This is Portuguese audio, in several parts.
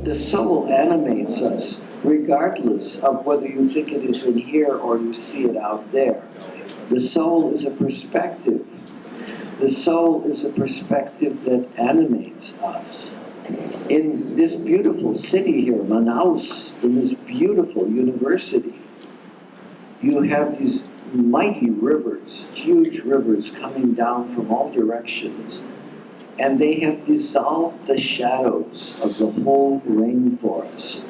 the soul animates us, regardless of whether you think it is in here or you see it out there. The soul is a perspective. The soul is a perspective that animates us. In this beautiful city here, Manaus, in this beautiful university, you have these mighty rivers, huge rivers coming down from all directions, and they have dissolved the shadows of the whole rainforest.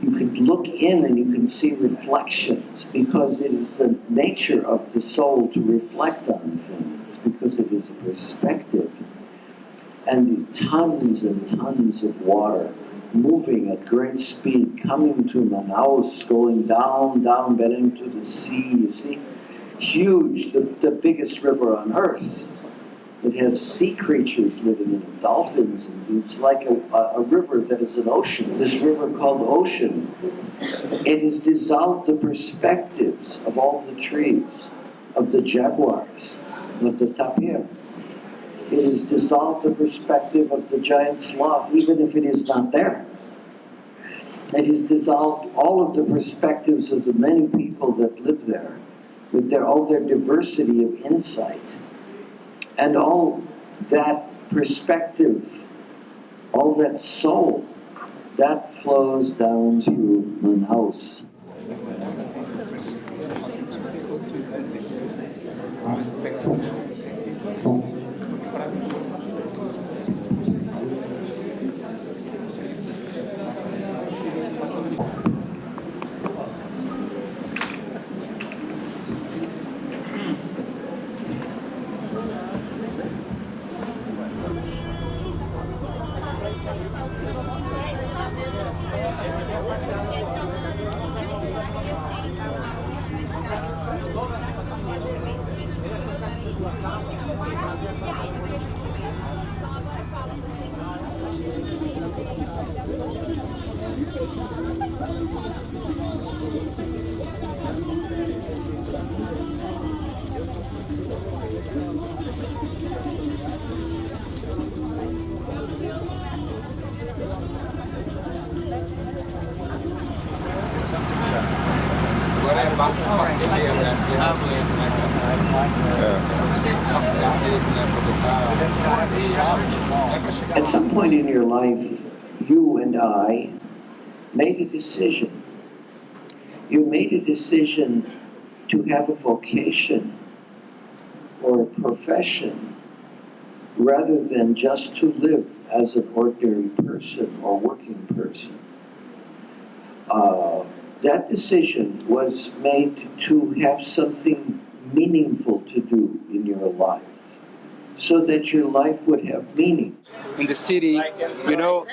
You can look in and you can see reflections, because it is the nature of the soul to reflect on things, because it is a perspective. And tons and tons of water moving at great speed, coming to Manaus, going down, bed into the sea. You see, huge, the biggest river on earth. It has sea creatures living in it, dolphins, and it's like a river that is an ocean. This river called Ocean, it has dissolved the perspectives of all the trees, of the jaguars, of the tapir. It has dissolved the perspective of the giant sloth, even if it is not there. It has dissolved all of the perspectives of the many people that live there, with all their diversity of insight. And all that perspective, all that soul, that flows down through Manaus. Agora é barco de passeio, né? Que é muito lento, né, cara? Você passear dele, né? Aproveitar. At some point in your life, you and I made a decision. You made a decision to have a vocation or a profession rather than just to live as an ordinary person or working person. That decision was made to have something meaningful to do in your life, so that your life would have meaning. In the city, you know,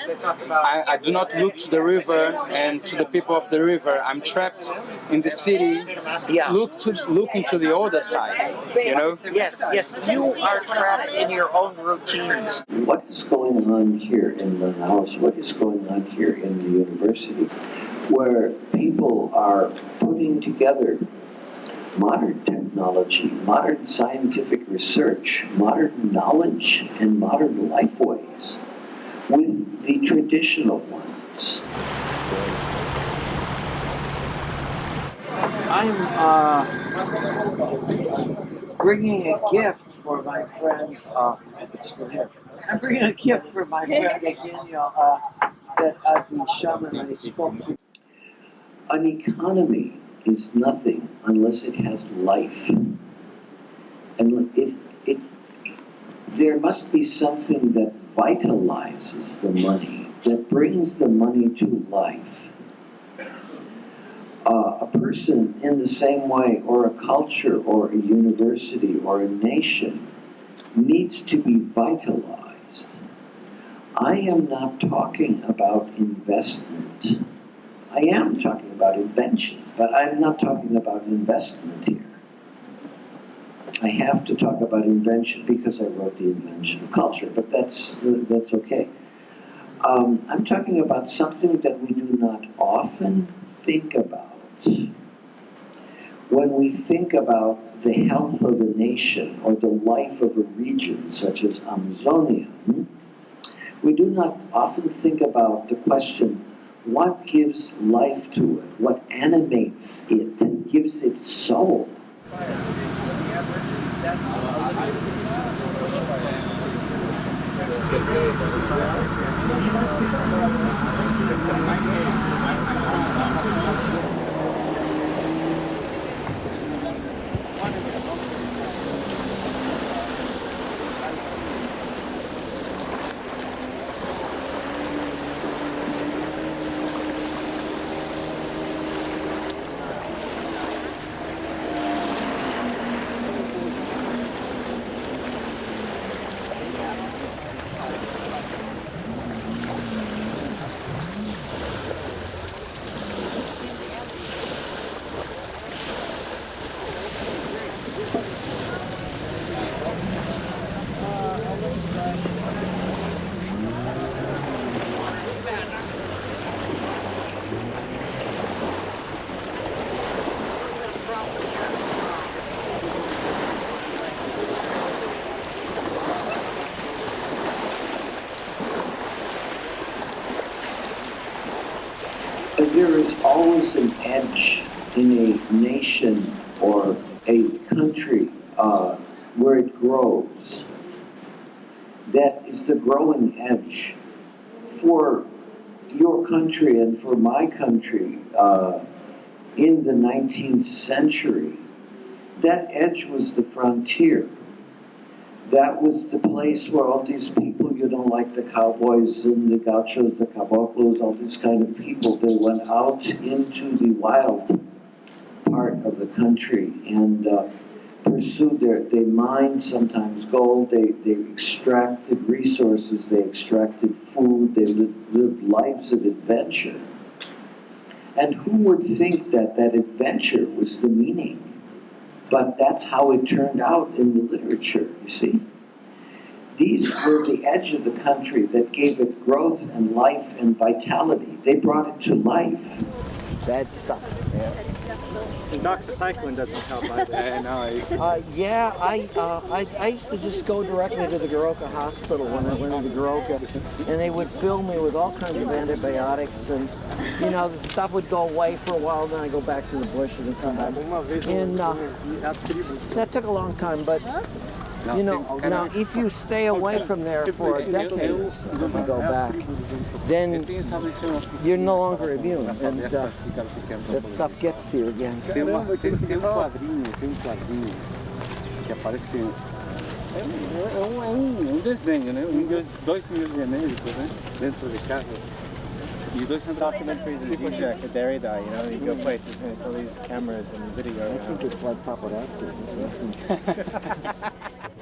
I do not look to the river and to the people of the river. I'm trapped in the city. Yeah. Look into the other side, you know? Yes, you are trapped in your own routines. What is going on here in Manaus? What is going on here in the university, where people are putting together modern technology, modern scientific research, modern knowledge, and modern life ways with the traditional ones? I'm bringing a gift for my friend. I'm bringing a gift for my friend Daniel, the shaman I spoke to. An economy is nothing unless it has life. And there must be something that vitalizes the money, that brings the money to life. A person in the same way, or a culture, or a university, or a nation, needs to be vitalized. I am not talking about investment. I am talking about invention, but I'm not talking about investment here. I have to talk about invention because I wrote the invention of culture, but that's okay. I'm talking about something that we do not often think about. When we think about the health of a nation or the life of a region, such as Amazonia, We do not often think about the question, what gives life to it? What animates it? Gives it soul? There is always an edge in a nation or a country where it grows. That is the growing edge. For your country and for my country in the 19th century, that edge was the frontier. That was the place where all these people, you know, like the cowboys and the gauchos, the caboclos, all these kind of people, they went out into the wild part of the country and pursued they mined sometimes gold, they extracted resources, they extracted food, they lived lives of adventure. And who would think that that adventure was the meaning? But that's how it turned out in the literature, you see. These were the edge of the country that gave it growth and life and vitality. They brought it to life. Bad stuff. Doxycycline doesn't help either. I used to just go directly to the Garoka hospital when I went into Garoka, and they would fill me with all kinds of antibiotics, and you know the stuff would go away for a while, then I go back to the bush and then come back. And that took a long time, but you know, now if you stay away from there for a decade, if you go back, then you're no longer immune, and that stuff gets to you again. Tem um quadrinho que aparece. É um desenho, né? Dois índios genéricos, né? Dentro de casa. E dois documentaries in Egypt, the Derrida, you know, you go places and there's all these cameras and video. I think it's like paparazzi.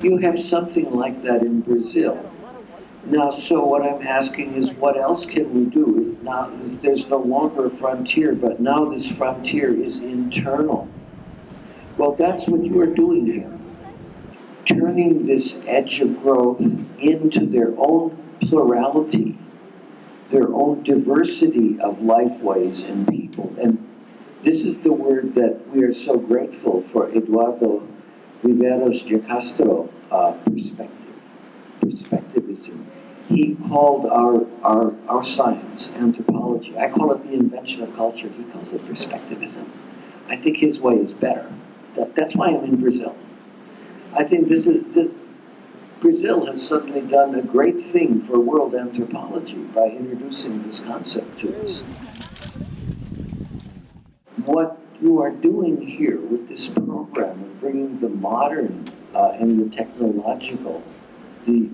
You have something like that in Brazil. Now, so what I'm asking is, what else can we do? Now, there's no longer a frontier, but now this frontier is internal. Well, that's what you are doing here. Turning this edge of growth into their own plurality, their own diversity of lifeways and people. And this is the word that we are so grateful for Eduardo Riveros de Castro, perspective, perspectivism. He called our science, anthropology, I call it the invention of culture, he calls it perspectivism. I think his way is better. That's why I'm in Brazil. I think Brazil has suddenly done a great thing for world anthropology by introducing this concept to us. What you are doing here with this program of bringing the modern and the technological, the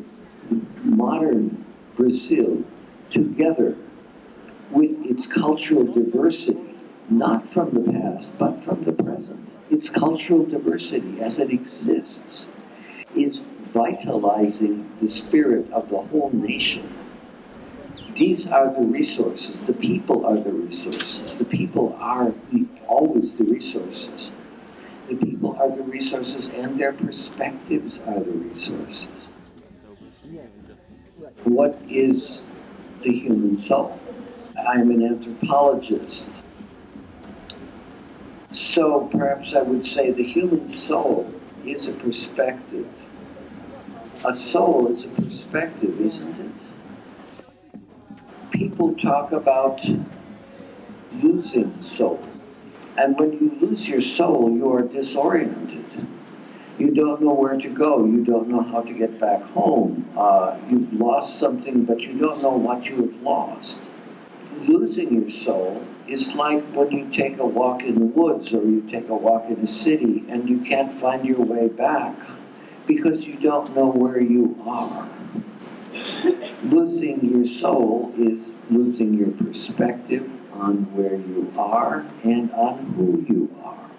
modern Brazil together with its cultural diversity, not from the past, but from the present. Its cultural diversity as it exists is vitalizing the spirit of the whole nation. These are the resources. The people are the resources. The people are always the resources. The people are the resources and their perspectives are the resources. What is the human soul? I'm an anthropologist. So perhaps I would say the human soul is a perspective. A soul is a perspective, isn't it? people talk about losing soul. And when you lose your soul, you are disoriented. You don't know where to go. You don't know how to get back home. You've lost something, but you don't know what you have lost. Losing your soul is like when you take a walk in the woods or you take a walk in a city and you can't find your way back because you don't know where you are. Losing your soul is losing your perspective on where you are and on who you are.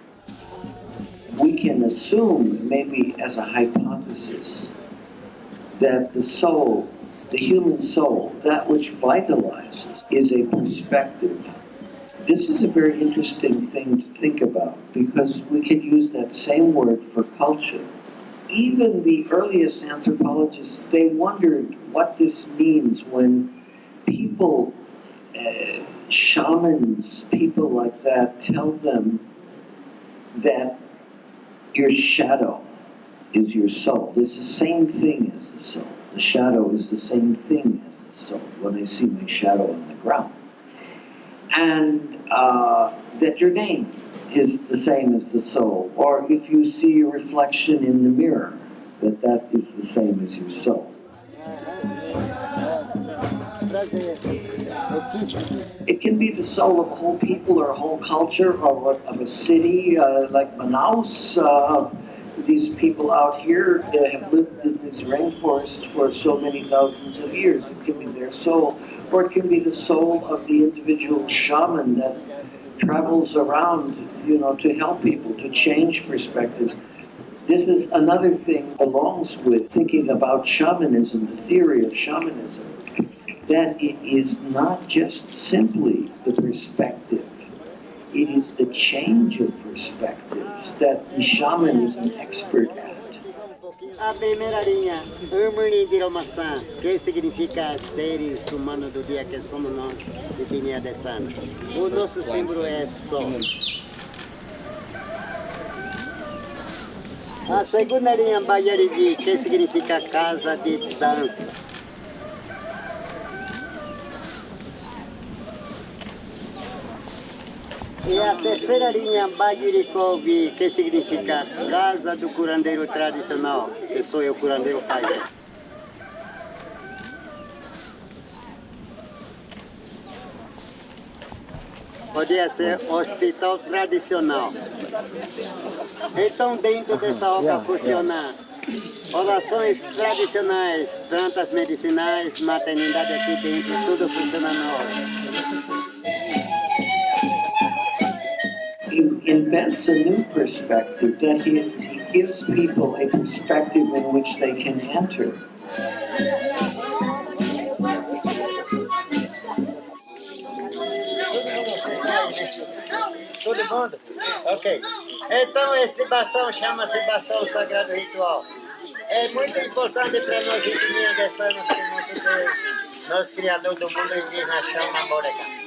We can assume, maybe as a hypothesis, that the soul, the human soul, that which vitalizes, is a perspective. This is a very interesting thing to think about because we can use that same word for culture. Even the earliest anthropologists, they wondered what this means when people, shamans, people like that, tell them that your shadow is your soul. It's the same thing as the soul. The shadow is the same thing as the soul when I see my shadow on the ground. And that your name is the same as the soul. Or if you see your reflection in the mirror, that is the same as your soul. It can be the soul of a whole people or a whole culture or of a city like Manaus. These people out here have lived in this rainforest for so many thousands of years. It can be their soul. Or it can be the soul of the individual shaman that travels around, to help people, to change perspectives. This is another thing belongs with thinking about shamanism, the theory of shamanism, that it is not just simply the perspective. It is the change of perspectives that the shaman is an expert at. A primeira linha, Amani de Romaçã, que significa seres humanos do dia que somos nós, de Guiné de Sana. O nosso símbolo é Sol. A segunda linha, Bayaridi, que significa casa de dança. E a terceira linha, Bagirikovi, que significa casa do curandeiro tradicional, que sou eu, curandeiro pajé. Podia ser hospital tradicional. Então, dentro dessa obra funciona orações tradicionais, plantas medicinais, maternidade aqui dentro, tudo funciona na obra. He invents a new perspective, that he gives people a perspective in which they can enter. Todo mundo? Ok. Então, este bastão chama-se bastão sagrado ritual. É muito importante para nós indígenas dessa ano, que nosso Deus, nosso Criador do mundo indígena, chama Moreca.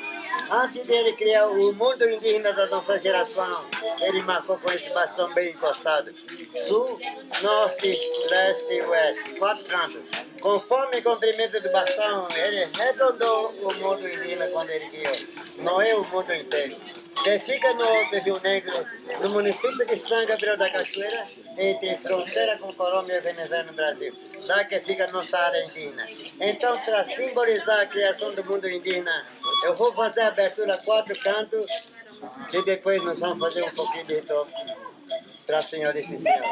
Antes dele criar o mundo indígena da nossa geração, ele marcou com esse bastão bem encostado. Sul, norte, leste e oeste, 4 cantos. Conforme o comprimento do bastão, ele arredondou o mundo indígena quando ele criou. Não é o mundo inteiro. Que fica no Alto Rio Negro, no município de Sanga, Beira da Cachoeira, entre fronteira com Colômbia e Venezuela no Brasil. Lá que fica a nossa área indígena. Então, para simbolizar a criação do mundo indígena, eu vou fazer a abertura a 4 cantos e depois nós vamos fazer um pouquinho de ritual para a senhora e esse senhor.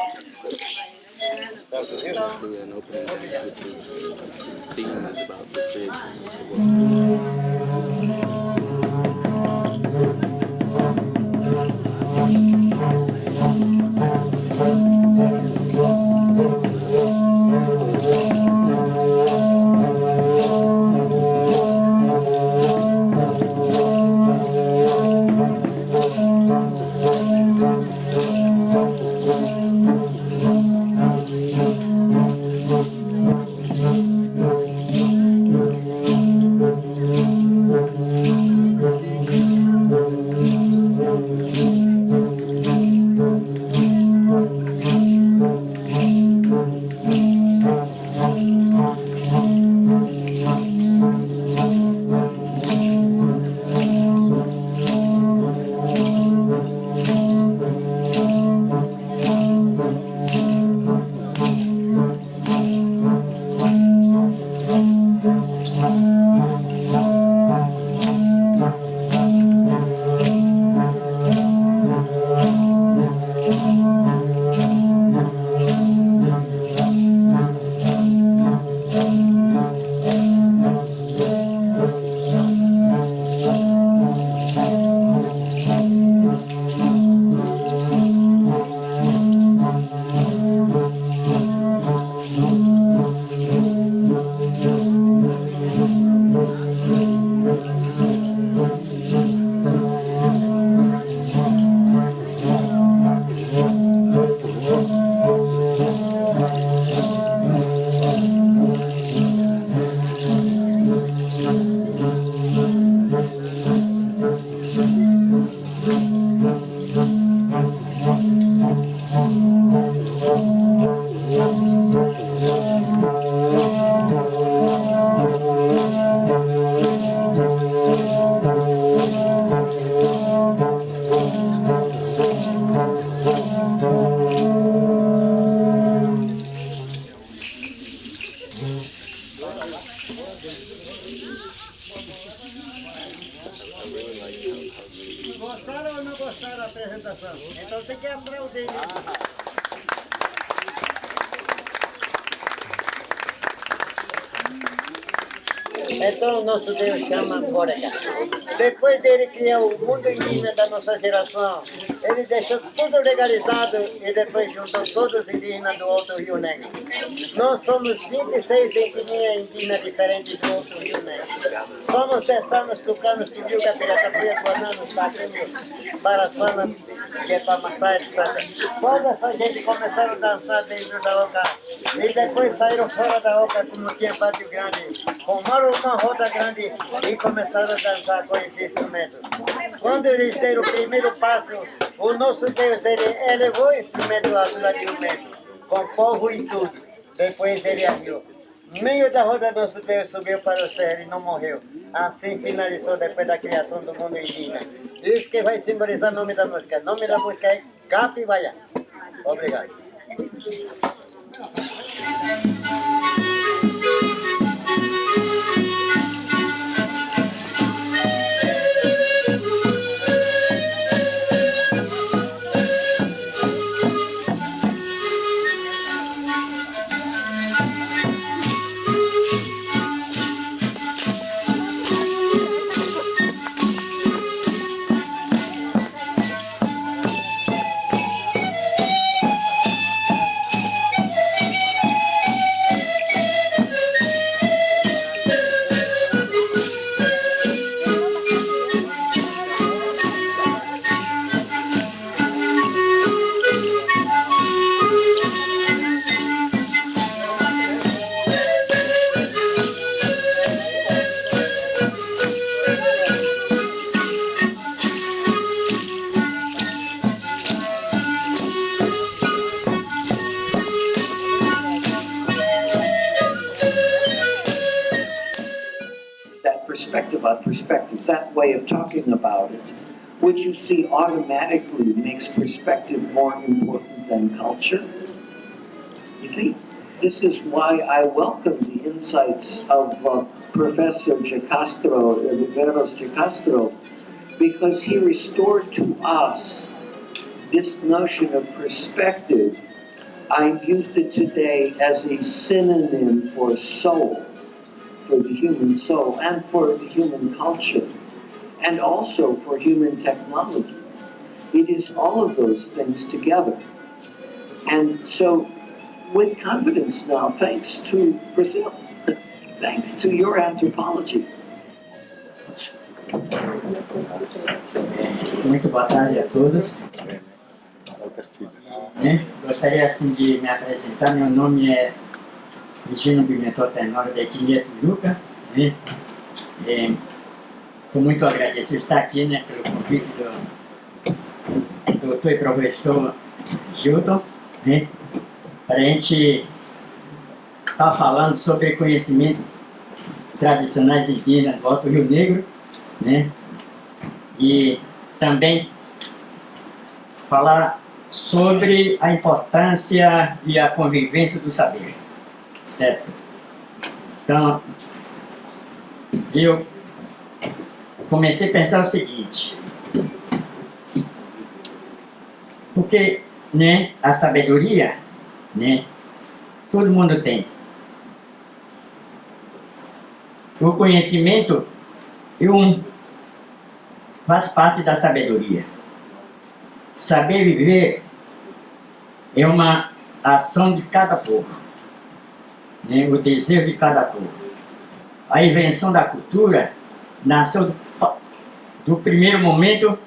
Gostaram ou não gostaram da apresentação? Então tem que aplaudir. Então o nosso Deus chama agora. Depois dele criar o mundo indígena da nossa geração, ele deixou tudo legalizado e depois juntou todos os indígenas do Alto Rio Negro. Nós somos 26 etnias indígenas diferentes do Alto Rio Negro. Somos teçanos, tucanos, tubiu, capiratapuia, guananos, taquinhos, baraçana, Guepamaçá, etc. Toda essa gente começaram a dançar dentro da oca e depois saíram fora da oca como tinha pátio grande. Formaram uma roda grande e começaram a dançar com esse instrumento. Quando eles deram o primeiro passo, o nosso Deus ele elevou o instrumento lá do ladinho, com povo e tudo. Depois ele agiu. No meio da roda, nosso Deus subiu para o céu e não morreu. Assim finalizou depois da criação do mundo indígena. Isso que vai simbolizar o nome da música. O nome da música é Capivaiá. Obrigado. Perspective, that way of talking about it, which you see automatically makes perspective more important than culture. You see, this is why I welcome the insights of Professor Riveros de Castro, because he restored to us this notion of perspective. I've used it today as a synonym for soul, for the human soul, and for the human culture, and also for human technology. It is all of those things together. And so, with confidence now, thanks to Brazil, thanks to your anthropology. Muito boa tarde a todos. Gostaria assim de me apresentar. Meu nome é Virgínio Pimentel Tenório, da etnia Turuca. Estou muito agradecido de estar aqui, pelo convite do doutor e professor Gilton, para a gente estar falando sobre conhecimento tradicionais indígenas do Alto Rio Negro, e também falar sobre a importância e a convivência do saber, certo? Então, eu comecei a pensar o seguinte, porque a sabedoria, todo mundo tem. O conhecimento faz parte da sabedoria. Saber viver é uma ação de cada povo, o desejo de cada povo. A invenção da cultura nasceu do primeiro momento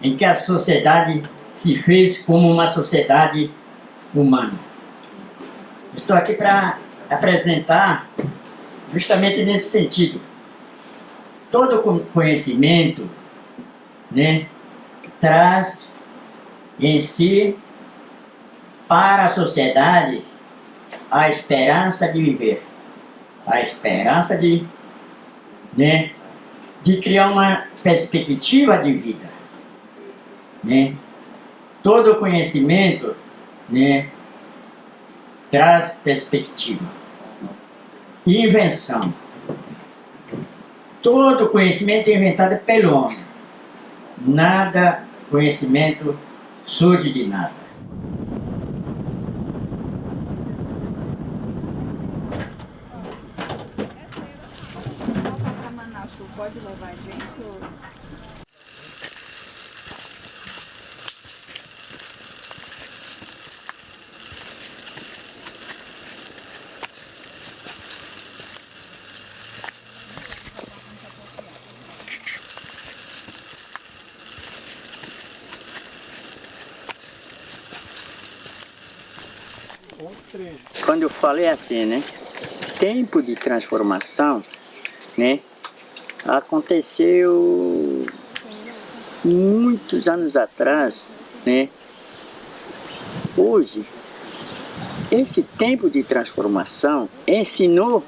em que a sociedade se fez como uma sociedade humana. Estou aqui para apresentar justamente nesse sentido. Todo conhecimento traz em si para a sociedade a esperança de viver, a esperança de criar uma perspectiva de vida. Todo conhecimento traz perspectiva. Invenção. Todo conhecimento é inventado pelo homem. Nada conhecimento surge de nada. Pode levar a gente? Quando eu falei assim, né? Tempo de transformação, né? Aconteceu muitos anos atrás, né? Hoje, esse tempo de transformação ensinou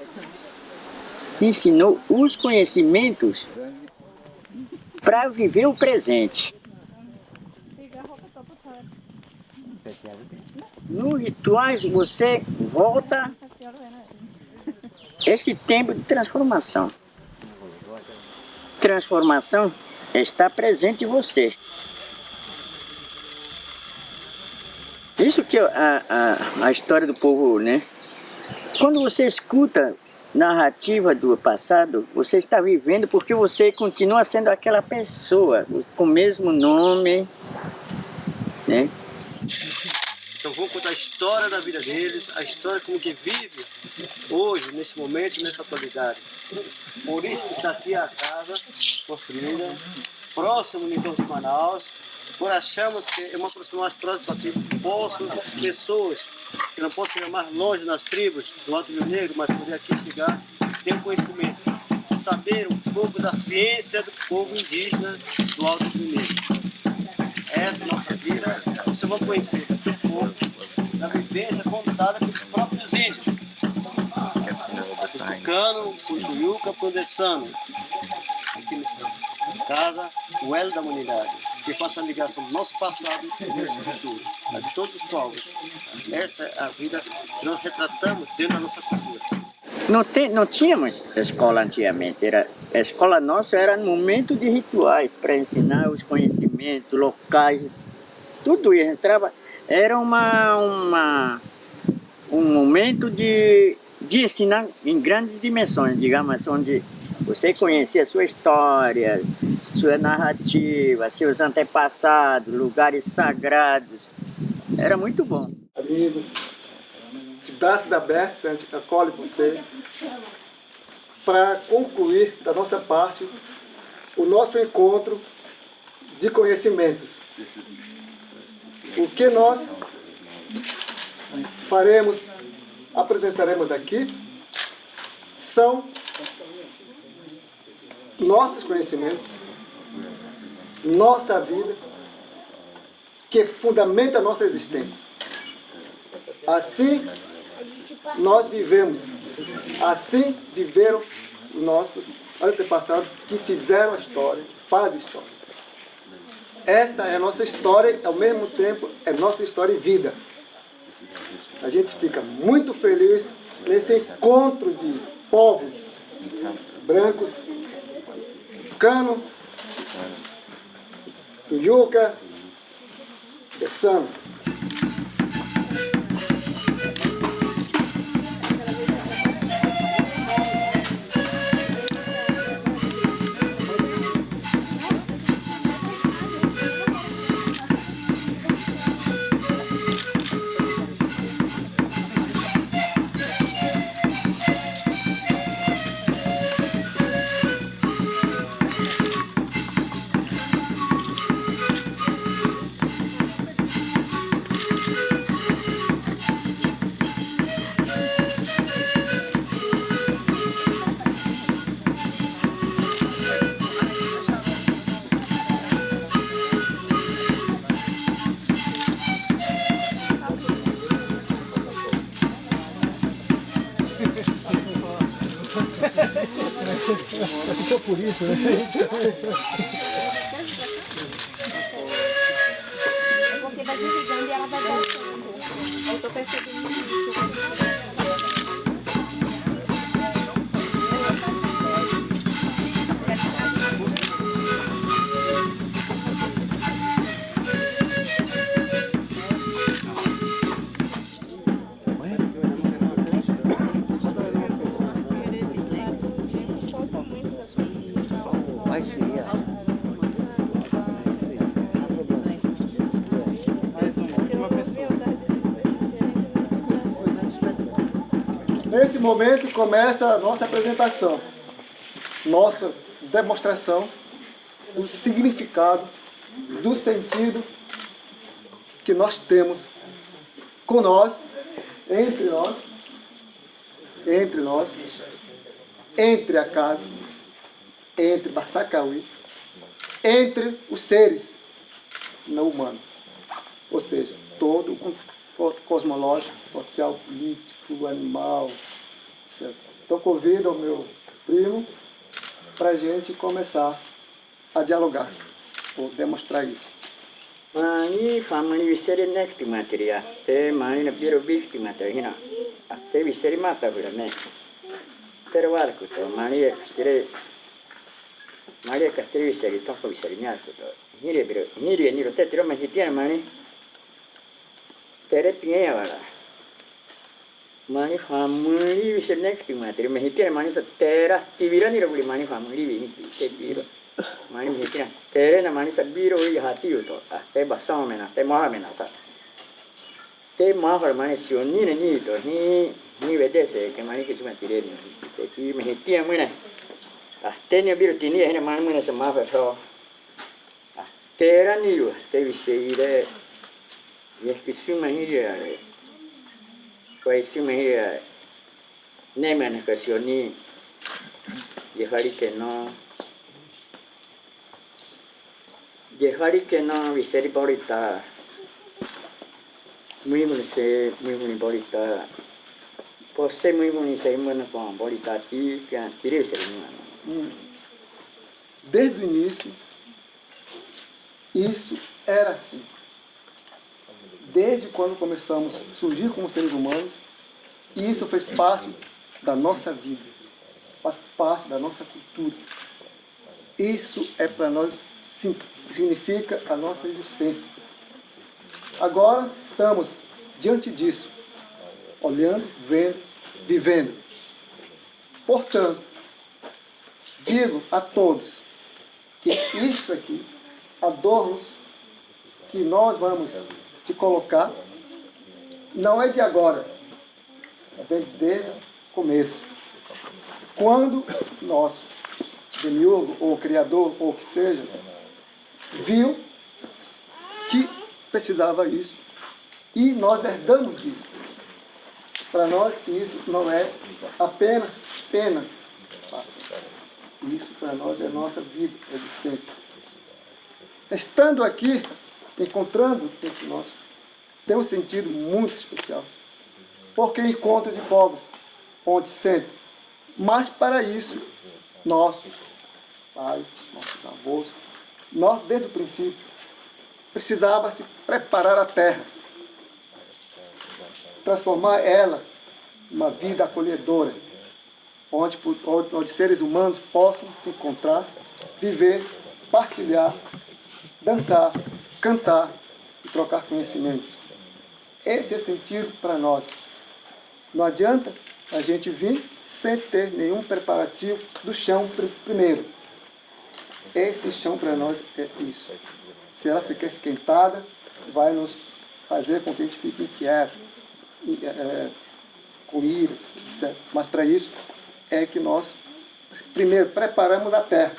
os conhecimentos para viver o presente. Nos rituais você volta esse tempo de transformação. Transformação está presente em você. Isso que a história do povo, né? Quando você escuta narrativa do passado, você está vivendo porque você continua sendo aquela pessoa com o mesmo nome, né? Então vou contar a história da vida deles, a história como que vive hoje, nesse momento, nessa atualidade. Por isso que está aqui a casa construída, próximo do entorno de Manaus, por achamos que é uma aproximação mais próxima para que pessoas que não possam chegar mais longe nas tribos do Alto Rio Negro, mas poder aqui chegar, ter um conhecimento, saber um pouco da ciência do povo indígena do Alto Rio Negro. Essa é a nossa vida, vocês vão conhecer do povo, da vivência contada pelos próprios índios. O Tucano, o Tuiuca, o Produção. Aqui nessa casa, o elo da humanidade, que faça a ligação do nosso passado e do nosso futuro, a de todos os povos. Esta é a vida que nós retratamos dentro da nossa cultura. Não tínhamos escola antigamente. A escola nossa era no momento de rituais para ensinar os conhecimentos locais. Tudo isso entrava. Era um momento de ensinar em grandes dimensões, digamos, onde você conhecia a sua história, sua narrativa, seus antepassados, lugares sagrados. Era muito bom. Amigos, de braços abertos, a gente acolhe vocês para concluir da nossa parte o nosso encontro de conhecimentos. O que nós apresentaremos aqui são nossos conhecimentos, nossa vida, que fundamenta a nossa existência. Assim nós vivemos, assim viveram os nossos antepassados que fizeram a história, fazem a história. Essa é a nossa história e ao mesmo tempo é nossa história e vida. A gente fica muito feliz nesse encontro de povos brancos, canos, tuiuca, Direção. Se for por isso, né? Porque vai desligando e ela vai voltando. Eu tô percebendo isso. nesse momento começa a nossa apresentação, nossa demonstração do significado, do sentido que nós temos com nós, entre acaso, entre Bassacauí, entre os seres não humanos. Ou seja, todo o cosmológico, social, político, animal, etc. Então convido o meu primo para a gente começar a dialogar, ou demonstrar isso. Mani famani viseri nekti materia, te mani na biro bikti materia, te viseri mata virame. Terwarku to mani kire mani katri viseri toko viseri nyarku to. Niri niro te tiro mahitiana mani. Tere pinga wala. Mani famani viseri nekti materia, mahitiana mani sa tera tivira niro buli mani famani vini te biro. Mani mikirnya, tere na mani sabiro i hati uto, te basama mena, te maha mena sa, te maha mani sioni ni to, ni vedese ke mani kisuma tire ni, te ki mehitia mena, te ni biro tini hena mani mena sa maha so, tera ni lu, te viseire, ye kisuma hiria, koi suma hiria, ne mena ke sioni, ye hari ke no. Jehari que no viseri borita, muy boni borita, pose muy boni se imana com borita ti que tire viseri mano. Desde o início, isso era assim. Desde quando começamos a surgir como seres humanos, isso fez parte da nossa vida, faz parte da nossa cultura. Isso é para nós, significa a nossa existência. Agora estamos diante disso, olhando, vendo, vivendo. Portanto, digo a todos que isto aqui, adornos que nós vamos te colocar, não é de agora, é desde o começo. Quando nosso demiurgo, ou criador, ou o que seja, viu que precisava isso e nós herdamos disso. Para nós isso não é apenas pena fácil. Isso para nós é nossa vida, existência. Estando aqui, encontrando entre nós, tem um sentido muito especial. Porque encontro de povos, onde sentem. Mas para isso, nossos pais, nossos avós, nós, desde o princípio, precisava se preparar a terra, transformar ela numa vida acolhedora, onde seres humanos possam se encontrar, viver, partilhar, dançar, cantar e trocar conhecimentos. Esse é o sentido para nós. Não adianta a gente vir sem ter nenhum preparativo do chão primeiro. Esse chão para nós é isso. Se ela ficar esquentada, vai nos fazer com que a gente fique inquieto, com iras, etc. Mas para isso é que nós, primeiro, preparamos a terra,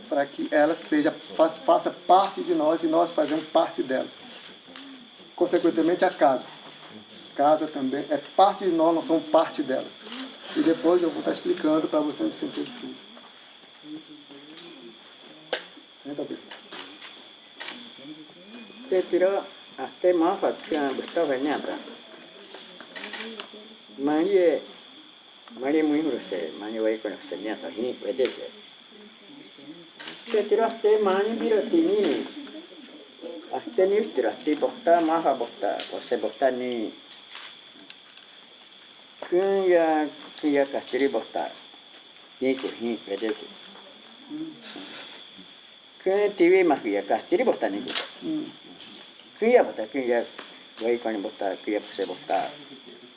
para que ela faça parte de nós e nós fazemos parte dela. Consequentemente, a casa. A casa também é parte de nós, nós somos parte dela. E depois eu vou estar explicando para vocês o sentido de tudo. Te tiró a te mafa que Gustavo venía para María muy grosera, María va a conocer nieta, y puede ser. Te tiró a te María mira tini, a te ni tiró a te bota mafa bota, o se bota ni que ya castri bota, ni cojín puede ser. Que TV más que ya castri bota ni que ya bota que ya vai con bota que ya se bota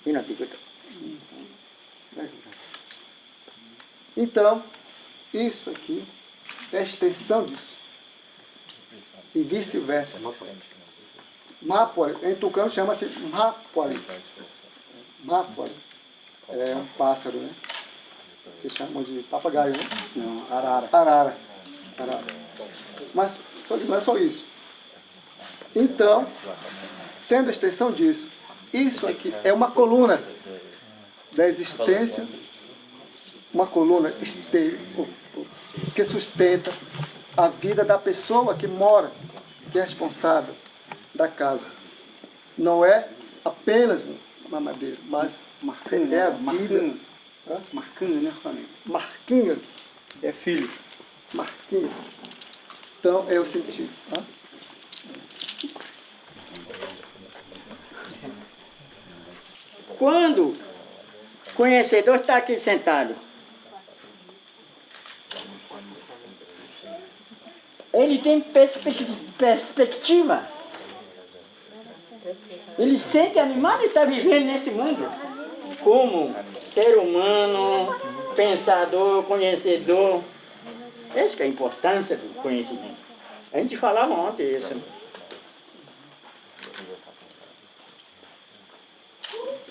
e não tico. Então, isso aqui é a extensão disso. E vice-versa. Mapore. Em tucano chama-se Mapore. Mapore. pássaro, né? Que chamam de papagaio, né? Não, arara. Arara. Mas não é só isso. Então, sendo a extensão disso, isso aqui é uma coluna da existência, uma coluna que sustenta a vida da pessoa que mora, que é responsável da casa. Não é apenas uma madeira, mas é a vida. Marquinha, né, família? Marquinha. É filho. Marquinha. Então, é o sentido. Tá? Quando o conhecedor está aqui sentado, ele tem perspectiva. Ele se sente animado de estar vivendo nesse mundo como ser humano, pensador, conhecedor. Essa é a importância do conhecimento. A gente falava ontem isso.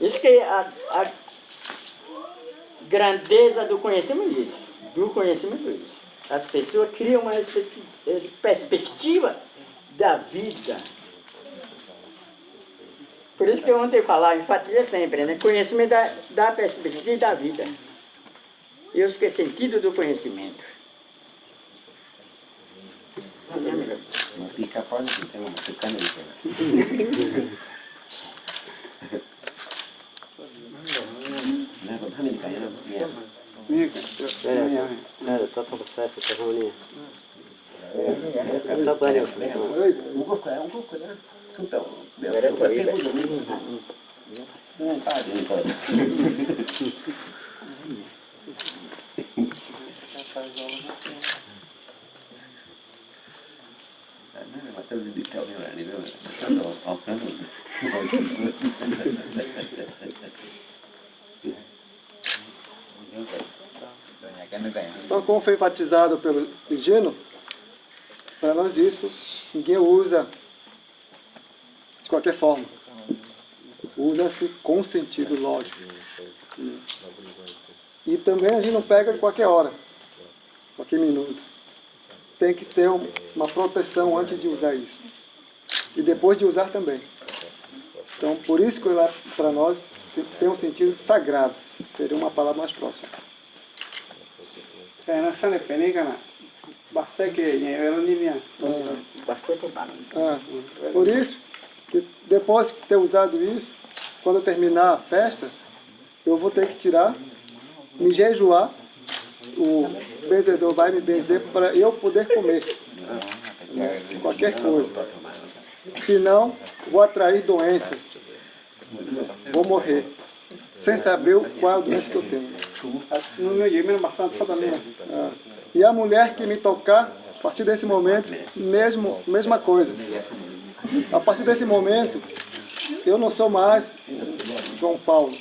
Isso que é a grandeza do conhecimento isso. Do conhecimento isso. As pessoas criam uma perspectiva da vida. Por isso que eu ontem falava, enfatiza sempre, né? Conhecimento da perspectiva da vida. E isso que é sentido do conhecimento. Pica-pau não tem uma caneta. Então, como foi enfatizado pelo Higino, para nós isso, ninguém usa de qualquer forma. Usa-se com sentido lógico. E também a gente não pega de qualquer hora, qualquer minuto. Tem que ter uma proteção antes de usar isso. E depois de usar também. Então, por isso que lá para nós tem um sentido sagrado. Seria uma palavra mais próxima. Por isso, que depois de ter usado isso, quando eu terminar a festa, eu vou ter que tirar, me jejuar, o benzedor vai me benzer para eu poder comer qualquer coisa. Senão, vou atrair doenças, vou morrer, sem saber qual é a doença que eu tenho. E a mulher que me tocar, a partir desse momento, mesma coisa. A partir desse momento, eu não sou mais João Paulo.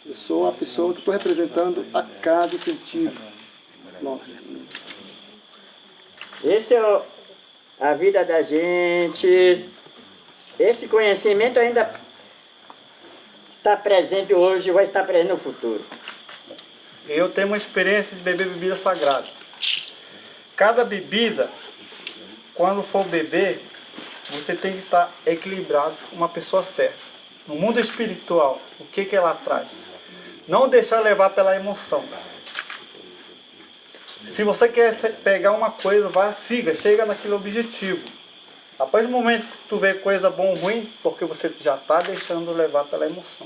Eu sou a pessoa que estou representando a cada sentido. Essa é a vida da gente. Esse conhecimento ainda está presente hoje e vai estar presente no futuro. Eu tenho uma experiência de beber bebida sagrada. Cada bebida, quando for beber, você tem que estar equilibrado com uma pessoa certa. No mundo espiritual, o que ela traz? Não deixar levar pela emoção. Se você quer pegar uma coisa, vá, siga, chega naquele objetivo. Após o momento que tu vê coisa bom ou ruim, porque você já está deixando levar pela emoção.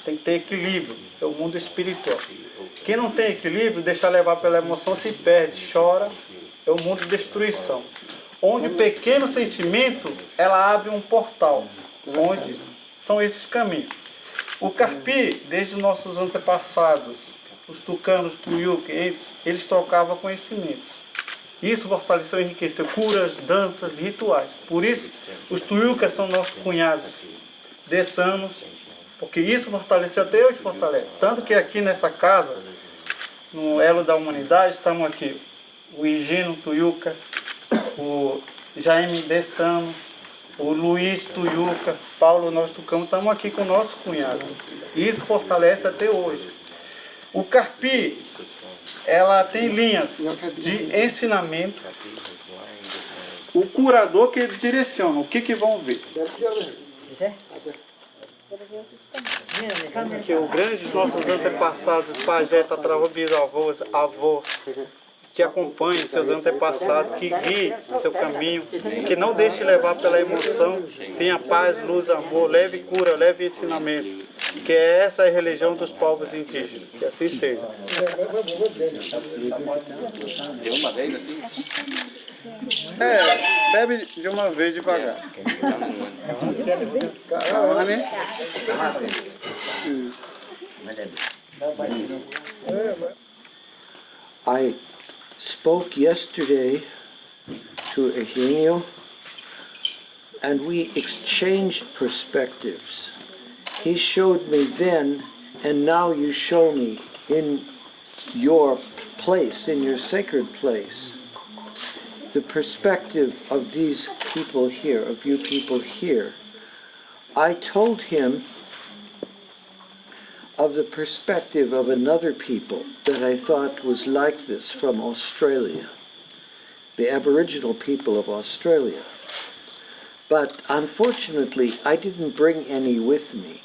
Tem que ter equilíbrio, é o mundo espiritual. Quem não tem equilíbrio, deixa levar pela emoção, se perde, chora, é o mundo de destruição. Onde o pequeno sentimento, ela abre um portal, onde são esses caminhos. O carpi, desde os nossos antepassados, os tucanos, tuiuque, eles trocavam conhecimentos. Isso fortaleceu e enriqueceu curas, danças, rituais. Por isso, os tuiucas são nossos cunhados, dessanos, porque isso fortaleceu, até hoje fortalece. Tanto que aqui nessa casa, no Elo da Humanidade, estamos aqui. O Higino Tuiuca, o Jaime Dessano, o Luiz Tuiuca, Paulo nós Tucano, estamos aqui com o nosso cunhado. Isso fortalece até hoje. O carpi, ela tem linhas de ensinamento. O curador que ele direciona, o que vão ver. Que o grande dos nossos antepassados, pajé, tatravós, avós, te acompanhe, seus antepassados, que guie seu caminho, que não deixe levar pela emoção, tenha paz, luz, amor, leve cura, leve ensinamento, que essa é a religião dos povos indígenas, que assim seja. De uma vez assim? Bebe de uma vez devagar. Calma, né? I spoke yesterday to Eugenio, and we exchanged perspectives. He showed me then, and now you show me in your place, in your sacred place, the perspective of these people here, of you people here. I told him of the perspective of another people that I thought was like this from Australia, the Aboriginal people of Australia. But unfortunately, I didn't bring any with me.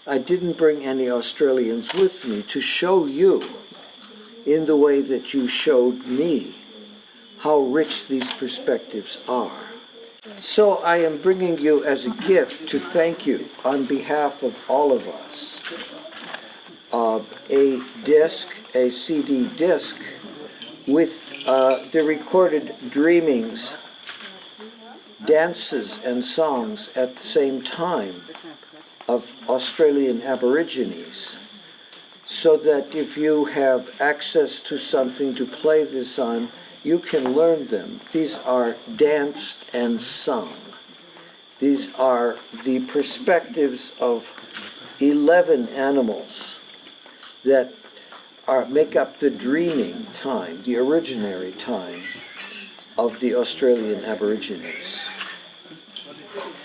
I didn't bring any Australians with me to show you in the way that you showed me how rich these perspectives are. So I am bringing you as a gift to thank you on behalf of all of us. A disc, a CD disc, with the recorded dreamings, dances and songs at the same time of Australian Aborigines, so that if you have access to something to play this on, you can learn them. These are danced and sung. These are the perspectives of 11 animals that make up the dreaming time, the originary time of the Australian Aborigines.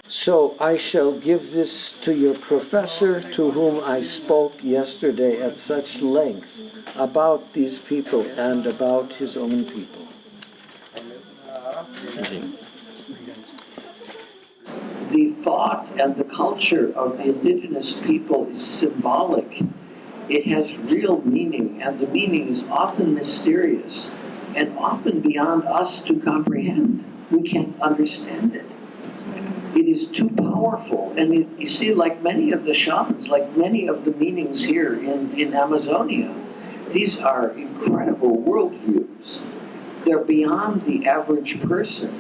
So I shall give this to your professor, to whom I spoke yesterday at such length about these people and about his own people. The thought and the culture of the indigenous people is symbolic. It has real meaning, and the meaning is often mysterious and often beyond us to comprehend. We can't understand it. It is too powerful. And you see, like many of the shamans, like many of the meanings here in Amazonia, these are incredible worldviews. They're beyond the average person.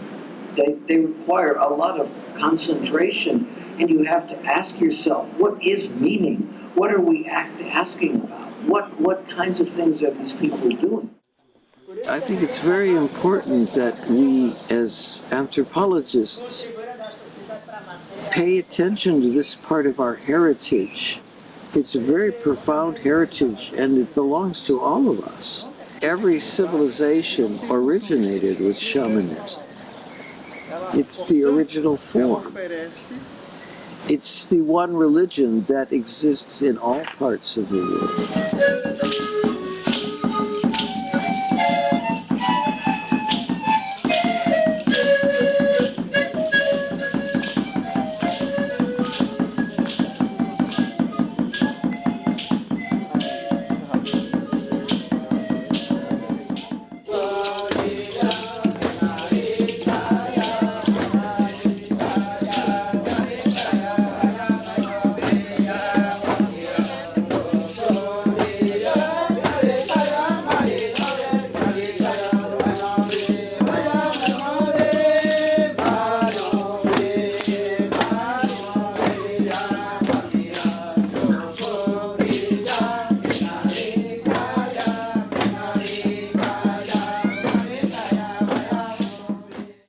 They require a lot of concentration, and you have to ask yourself, what is meaning? What are we asking about? What kinds of things are these people doing? I think it's very important that we, as anthropologists, pay attention to this part of our heritage. It's a very profound heritage, and it belongs to all of us. Every civilization originated with shamanism. It's the original form. It's the one religion that exists in all parts of the world.